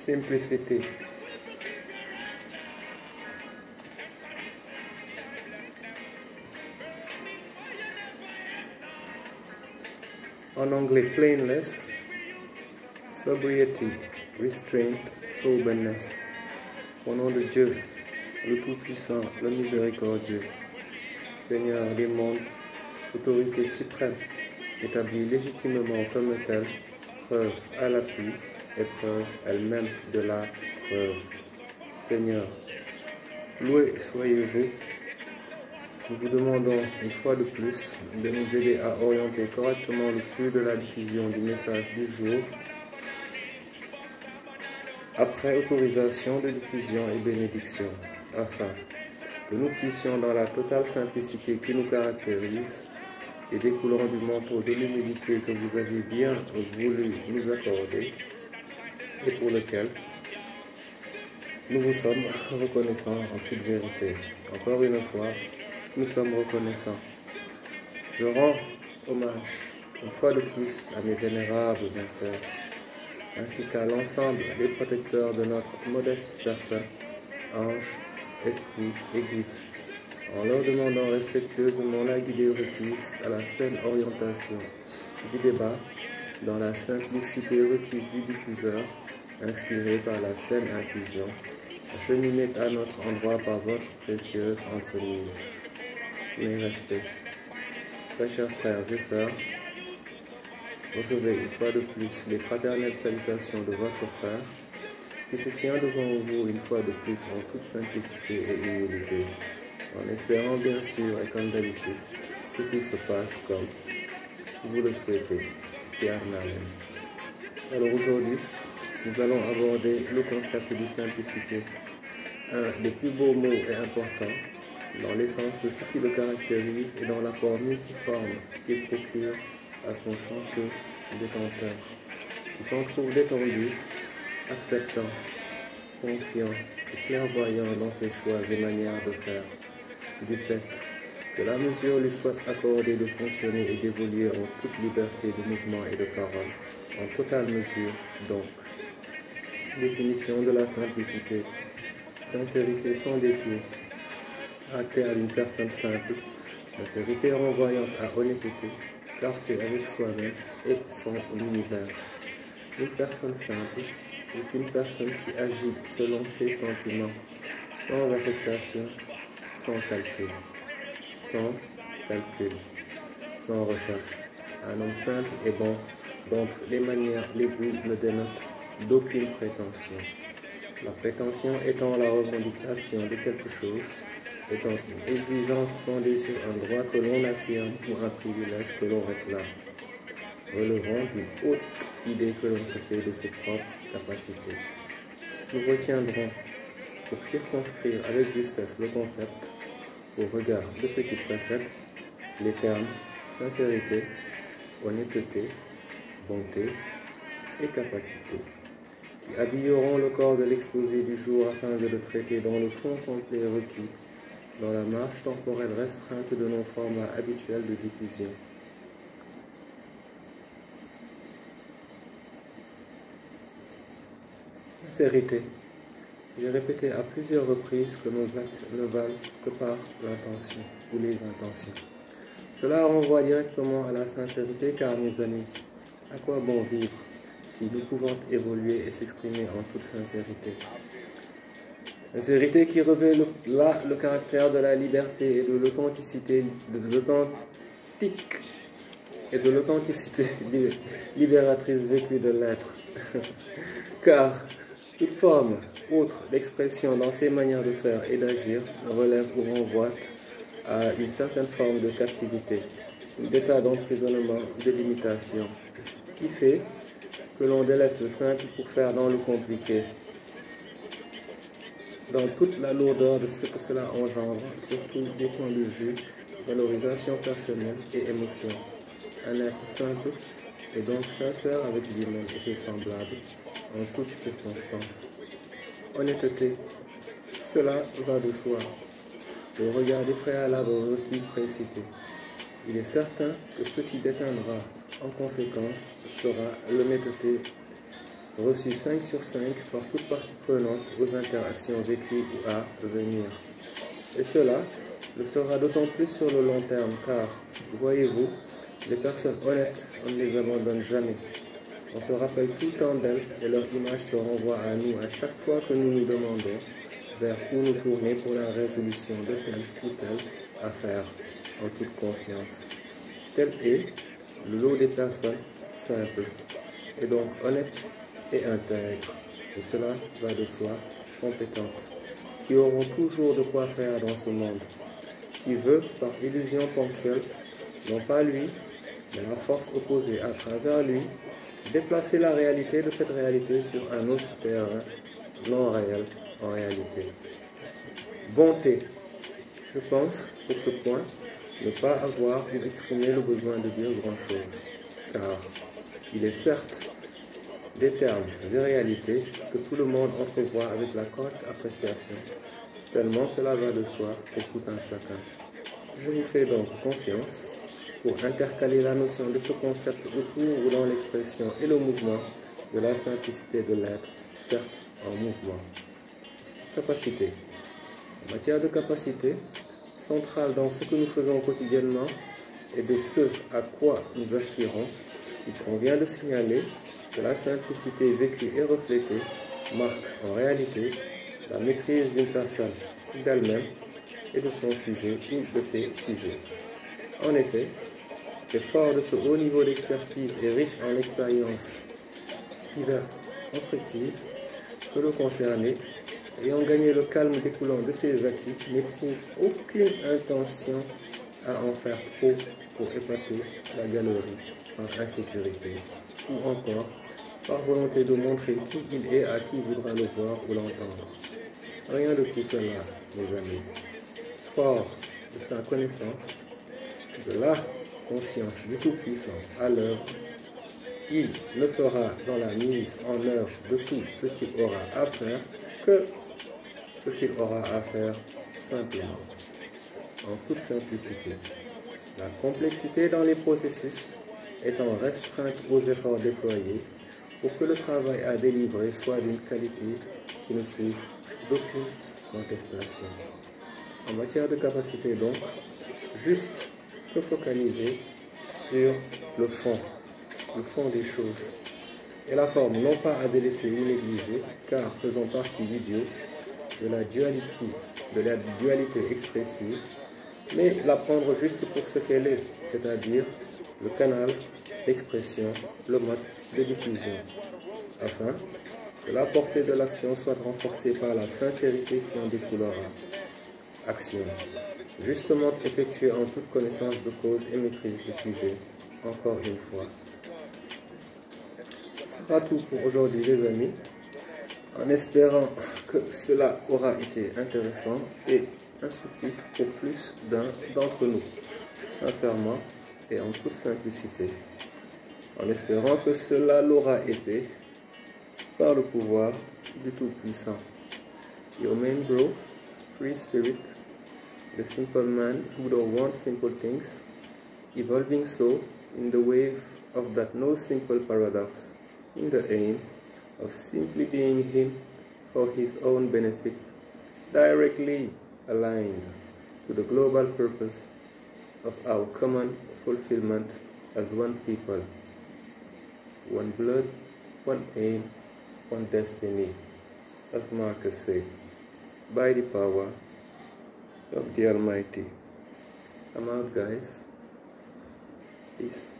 Simplicité. En anglais, plainness, sobriety, restraint, soberness. Au nom de Dieu, le Tout-Puissant, le Miséricordieux, Seigneur des mondes, autorité suprême, établie légitimement comme telle, preuve à l'appui et preuve elle-même de la preuve. Seigneur, loué soyez-vous. Nous vous demandons une fois de plus de nous aider à orienter correctement le flux de la diffusion du message du jour, après autorisation de diffusion et bénédiction, afin que nous puissions, dans la totale simplicité qui nous caractérise et découlant du manteau de l'humilité que vous avez bien voulu nous accorder et pour lequel nous vous sommes reconnaissants en toute vérité. Encore une fois, nous sommes reconnaissants. Je rends hommage une fois de plus à mes vénérables ancêtres, ainsi qu'à l'ensemble des protecteurs de notre modeste personne, anges, esprits et guides, en leur demandant respectueusement la guidée requise à la saine orientation du débat, dans la simplicité requise du diffuseur, inspiré par la saine infusion, acheminée à notre endroit par votre précieuse entremise. Mes respects. Très chers frères et sœurs, recevez une fois de plus les fraternelles salutations de votre frère, qui se tient devant vous une fois de plus en toute simplicité et humilité, en espérant bien sûr et comme d'habitude que tout se passe comme vous le souhaitez. C'est Arnamen. Alors aujourd'hui, nous allons aborder le concept de simplicité, un des plus beaux mots et importants dans l'essence de ce qui le caractérise et dans l'apport multiforme qu'il procure à son chanceux détenteur, qui s'en trouve détendu, acceptant, confiant et clairvoyant dans ses choix et manières de faire, du fait que la mesure lui soit accordée de fonctionner et d'évoluer en toute liberté de mouvement et de parole, en totale mesure donc. Définition de la simplicité. Sincérité sans détour. Caractère d'une personne simple, sincérité renvoyant à honnêteté, clarté avec soi-même et son univers. Une personne simple est une personne qui agit selon ses sentiments, sans affectation, sans calcul, sans recherche. Un homme simple et bon, dont les manières, les goûts ne dénotent d'aucune prétention. La prétention étant la revendication de quelque chose, étant une exigence fondée sur un droit que l'on affirme ou un privilège que l'on réclame, relevant d'une haute idée que l'on se fait de ses propres capacités. Nous retiendrons, pour circonscrire avec justesse le concept, au regard de ce qui précède, les termes sincérité, honnêteté, bonté et capacité, qui habilleront le corps de l'exposé du jour afin de le traiter dans le fond complet requis, dans la marche temporelle restreinte de nos formats habituels de diffusion. Sincérité. J'ai répété à plusieurs reprises que nos actes ne valent que par l'intention ou les intentions. Cela renvoie directement à la sincérité car, mes amis, à quoi bon vivre si nous pouvons évoluer et s'exprimer en toute sincérité? Sincérité qui revêt là le caractère de la liberté et de l'authenticité, libératrice vécue de l'être. Car toute forme autre d'expression dans ses manières de faire et d'agir relève ou renvoie à une certaine forme de captivité, d'état d'emprisonnement, de limitation, qui fait que l'on délaisse le simple pour faire dans le compliqué, dans toute la lourdeur de ce que cela engendre, surtout des points de vue, valorisation personnelle et émotion. Un être simple et donc sincère avec lui-même et ses semblables en toutes circonstances. Honnêteté, cela va de soi. Au regard des préalables requis précités, il est certain que ce qui déteindra en conséquence sera l'honnêteté reçu 5 sur 5 par toute partie prenante aux interactions vécues ou à venir. Et cela le sera d'autant plus sur le long terme car, voyez-vous, les personnes honnêtes, on ne les abandonne jamais. On se rappelle tout le temps d'elles et leur image se renvoie à nous à chaque fois que nous nous demandons vers où nous tourner pour la résolution de telle ou telle affaire en toute confiance. Tel est le lot des personnes simples et donc honnêtes et intègres, et cela va de soi, compétentes, qui auront toujours de quoi faire dans ce monde, qui veut, par illusion ponctuelle, non pas lui, mais la force opposée à travers lui, déplacer la réalité de cette réalité sur un autre terrain non réel en réalité. Bonté. Je pense, pour ce point, ne pas avoir ou exprimer le besoin de dire grand-chose, car il est certes des termes et réalités que tout le monde entrevoit avec la correcte appréciation, tellement cela va de soi pour tout un chacun. Je vous fais donc confiance pour intercaler la notion de ce concept autour ou dans l'expression et le mouvement de la simplicité de l'être, certes en mouvement. Capacité. En matière de capacité, centrale dans ce que nous faisons quotidiennement et de ce à quoi nous aspirons, il convient de signaler que la simplicité vécue et reflétée marque en réalité la maîtrise d'une personne d'elle-même et de son sujet ou de ses sujets. En effet, c'est fort de ce haut niveau d'expertise et riche en expériences diverses, constructives, que le concerné, ayant gagné le calme découlant de ses acquis, n'éprouve aucune intention à en faire trop pour épater la galerie par insécurité ou encore par volonté de montrer qui il est à qui voudra le voir ou l'entendre. Rien de tout cela, mes amis. Fort de sa connaissance, de la conscience du Tout-Puissant à l'œuvre, il ne fera dans la mise en œuvre de tout ce qu'il aura à faire que ce qu'il aura à faire simplement, en toute simplicité. La complexité dans les processus étant restreinte aux efforts déployés pour que le travail à délivrer soit d'une qualité qui ne souffre d'aucune contestation. En matière de capacité donc, juste se focaliser sur le fond des choses, et la forme non pas à délaisser ou négliger, car faisant partie vidéo de la dualité expressive, mais la prendre juste pour ce qu'elle est, c'est-à-dire le canal d'expression, le mode de diffusion, afin que la portée de l'action soit renforcée par la sincérité qui en découlera. Action, justement effectuée en toute connaissance de cause et maîtrise du sujet, encore une fois. Ce sera tout pour aujourd'hui les amis, en espérant que cela aura été intéressant et instructif pour plus d'un d'entre nous, sincèrement et en toute simplicité, en espérant que cela l'aura été par le pouvoir du Tout-Puissant. Your main bro, free spirit, the simple man who don't want simple things, evolving so in the wave of that no simple paradox, in the aim of simply being him for his own benefit, directly aligned to the global purpose of our common fulfillment as one people, one blood, one aim, one destiny, as Marcus said, by the power of the Almighty. I'm out, guys. Peace.